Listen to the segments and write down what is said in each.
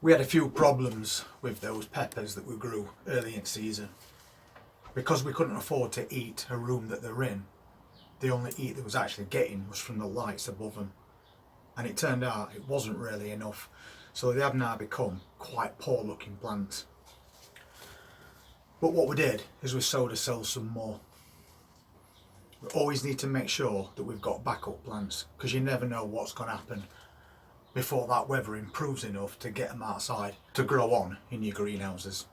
We had a few problems with those peppers that we grew early in season. Because we couldn't afford to eat a room that they're in, the only eat that was actually getting was from the lights above them. And it turned out it wasn't really enough. So they have now become quite poor looking plants. But what we did is we sowed ourselves some more. We always need to make sure that we've got backup plants, because you never know what's going to happen before that weather improves enough to get them outside to grow on in your greenhouses.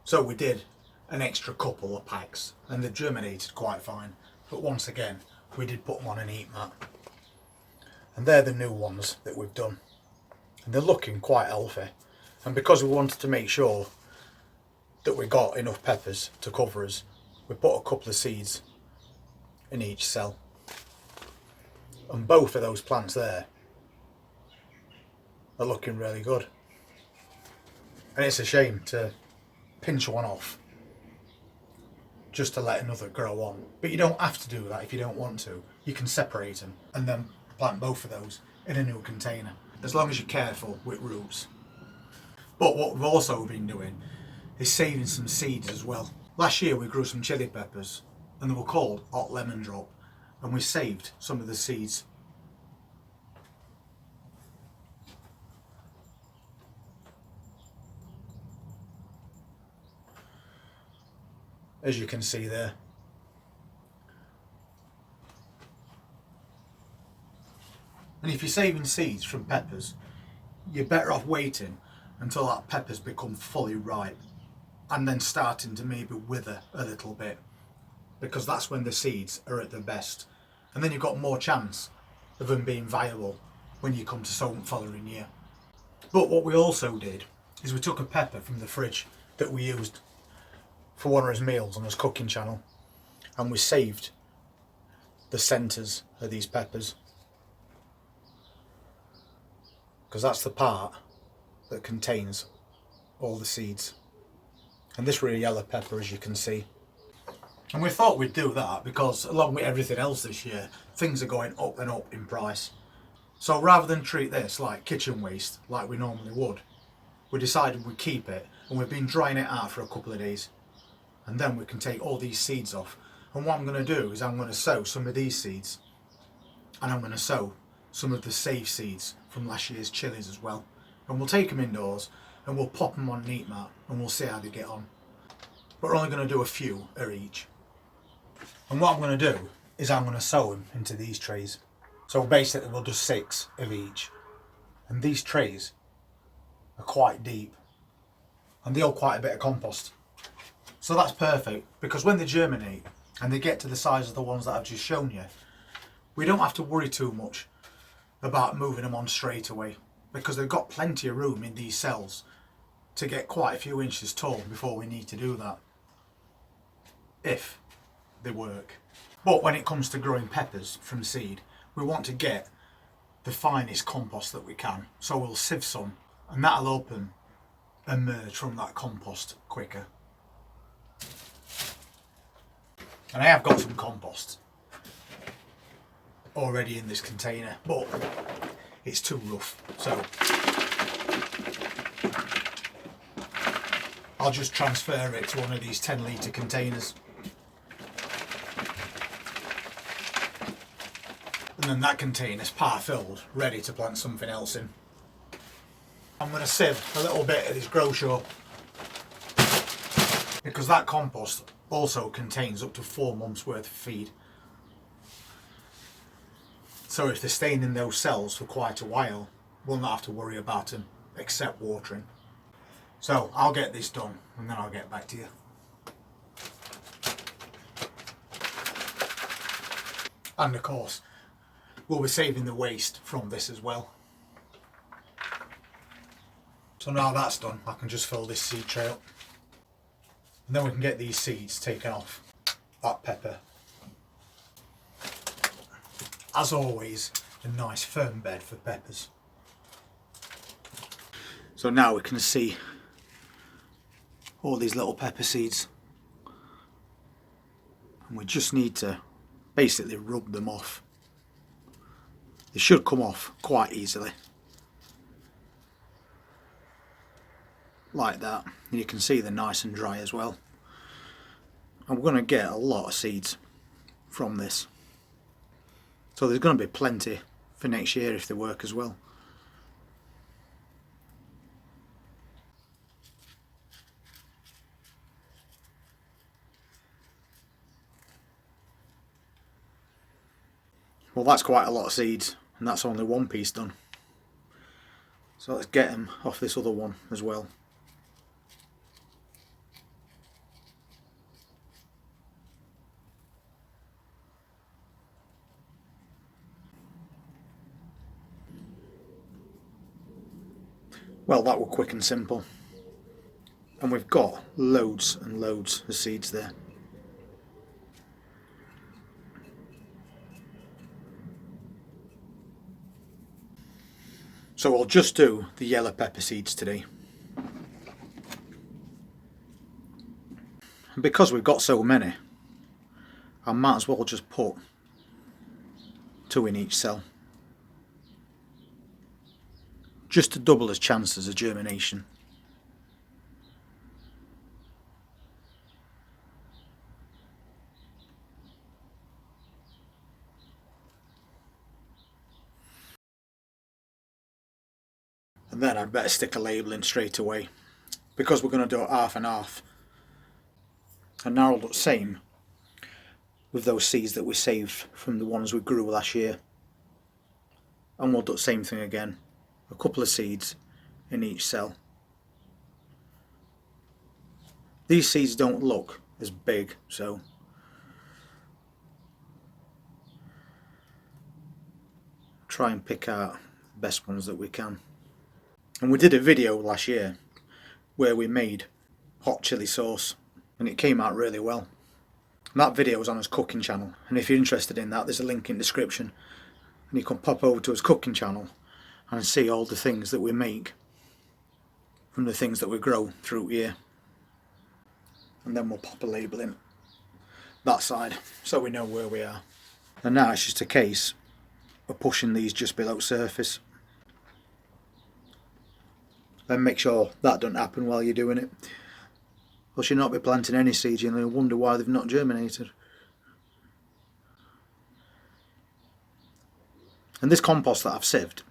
So we did an extra couple of packs and they germinated quite fine, but once again we did put them on an heat mat, and they're the new ones that we've done, and they're looking quite healthy. And because we wanted to make sure that we got enough peppers to cover us, we put a couple of seeds in each cell, and both of those plants there are looking really good. And it's a shame to pinch one off just to let another grow on, but you don't have to do that if you don't want to. You can separate them and then plant both of those in a new container, as long as you're careful with roots. But what we've also been doing is saving some seeds as well. Last year we grew some chili peppers and they were called hot lemon drop, and we saved some of the seeds. As you can see there. And if you're saving seeds from peppers, you're better off waiting until that pepper's become fully ripe and then starting to maybe wither a little bit, because that's when the seeds are at their best, and then you've got more chance of them being viable when you come to sow them following year. But what we also did is we took a pepper from the fridge that we used for one of his meals on his cooking channel, and we saved the centres of these peppers, because that's the part that contains all the seeds. And this really yellow pepper, as you can see. And we thought we'd do that because along with everything else this year, things are going up and up in price. So rather than treat this like kitchen waste like we normally would, we decided we'd keep it, and we've been drying it out for a couple of days. And then we can take all these seeds off. And what I'm going to do is I'm going to sow some of these seeds, and I'm going to sow some of the saved seeds from last year's chilies as well. And we'll take them indoors and we'll pop them on an heat mat and we'll see how they get on. But we're only going to do a few of each. And what I'm going to do is I'm going to sow them into these trays. So basically we'll do 6 of each. And these trays are quite deep and they hold quite a bit of compost. So that's perfect, because when they germinate and they get to the size of the ones that I've just shown you, we don't have to worry too much about moving them on straight away, because they've got plenty of room in these cells to get quite a few inches tall before we need to do that, if they work. But when it comes to growing peppers from seed, we want to get the finest compost that we can, so we'll sieve some, and that'll open and merge from that compost quicker. And I have got some compost already in this container, but it's too rough, so I'll just transfer it to one of these 10-litre containers, and then that container's part filled, ready to plant something else in. I'm going to sieve a little bit of this grow show, because that compost also contains up to 4 months worth of feed. So if they're staying in those cells for quite a while, we'll not have to worry about them except watering. So I'll get this done and then I'll get back to you. And of course, we'll be saving the waste from this as well. So now that's done, I can just fill this seed tray up. And then we can get these seeds taken off that pepper. As always, a nice firm bed for peppers. So now we can see all these little pepper seeds, and we just need to basically rub them off. They should come off quite easily. like that. And you can see they're nice and dry as well. And we're going to get a lot of seeds from this. So there's going to be plenty for next year if they work as well. Well, that's quite a lot of seeds, and that's only one piece done. So let's get them off this other one as well. Well, that were quick and simple. And we've got loads and loads of seeds there. So I'll just do the yellow pepper seeds today. And because we've got so many, I might as well just put 2 in each cell. Just to double as chances of germination. And then I'd better stick a label in straight away, because we're going to do it half and half. And now I'll do the same with those seeds that we saved from the ones we grew last year. And we'll do the same thing again, a couple of seeds in each cell. These seeds don't look as big, so try and pick out the best ones that we can. And we did a video last year where we made hot chili sauce, and it came out really well. And that video was on his cooking channel, and if you're interested in that, there's a link in the description, and you can pop over to his cooking channel and see all the things that we make from the things that we grow through here. And then we'll pop a label in that side so we know where we are. And now it's just a case of pushing these just below surface. Then make sure that doesn't happen while you're doing it, else you'll not be planting any seeds and you'll wonder why they've not germinated. And this compost that I've sieved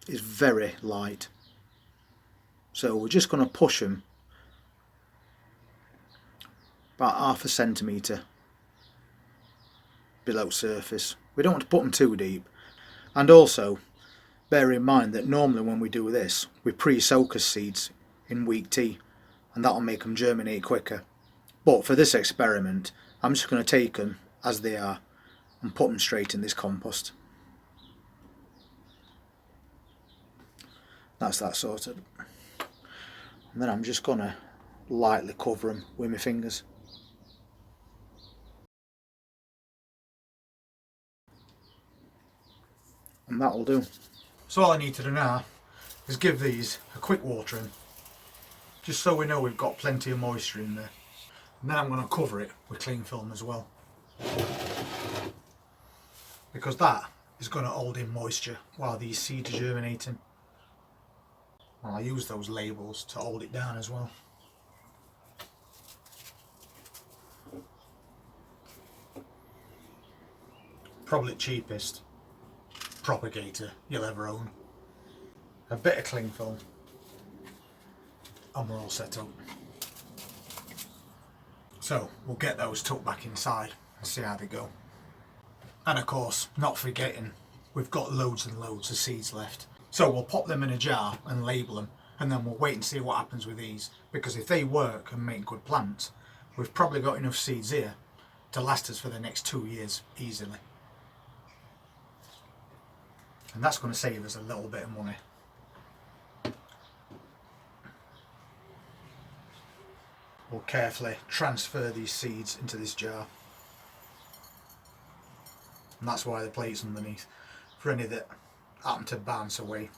is very light, so we're just going to push them about 1/2 centimetre below surface. We don't want to put them too deep. And also bear in mind that normally when we do this, we pre-soak our seeds in weak tea, and that'll make them germinate quicker. But for this experiment, I'm just going to take them as they are and put them straight in this compost. That's that sorted. And then I'm just going to lightly cover them with my fingers. And that'll do. So all I need to do now is give these a quick watering, just so we know we've got plenty of moisture in there. And then I'm going to cover it with cling film as well, because that is going to hold in moisture while these seeds are germinating. And I'll use those labels to hold it down as well. Probably the cheapest propagator you'll ever own. A bit of cling film and we're all set up. So we'll get those tucked back inside and see how they go. And of course, not forgetting, we've got loads and loads of seeds left. So we'll pop them in a jar and label them, and then we'll wait and see what happens with these, because if they work and make good plants, we've probably got enough seeds here to last us for the next 2 years easily. And that's going to save us a little bit of money. We'll carefully transfer these seeds into this jar. And that's why the plate's underneath, for any that happen to bounce away.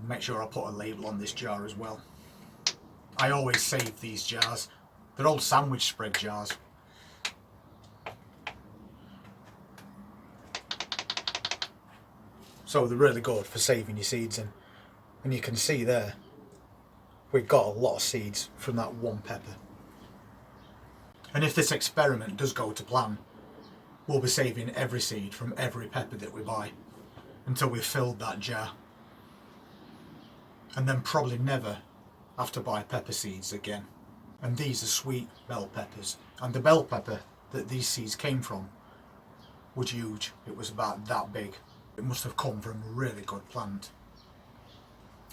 Make sure I put a label on this jar as well. I always save these jars. They're old sandwich spread jars. So they're really good for saving your seeds in. And you can see there, we got a lot of seeds from that one pepper. And if this experiment does go to plan, we'll be saving every seed from every pepper that we buy until we've filled that jar. And then probably never have to buy pepper seeds again. And these are sweet bell peppers. And the bell pepper that these seeds came from was huge. It was about that big. It must have come from a really good plant.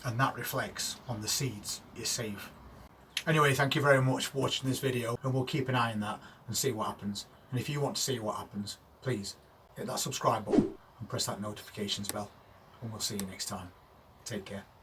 And that reflects on the seeds you save. Anyway, thank you very much for watching this video, and we'll keep an eye on that and see what happens. And if you want to see what happens, please hit that subscribe button and press that notifications bell. And we'll see you next time. Take care.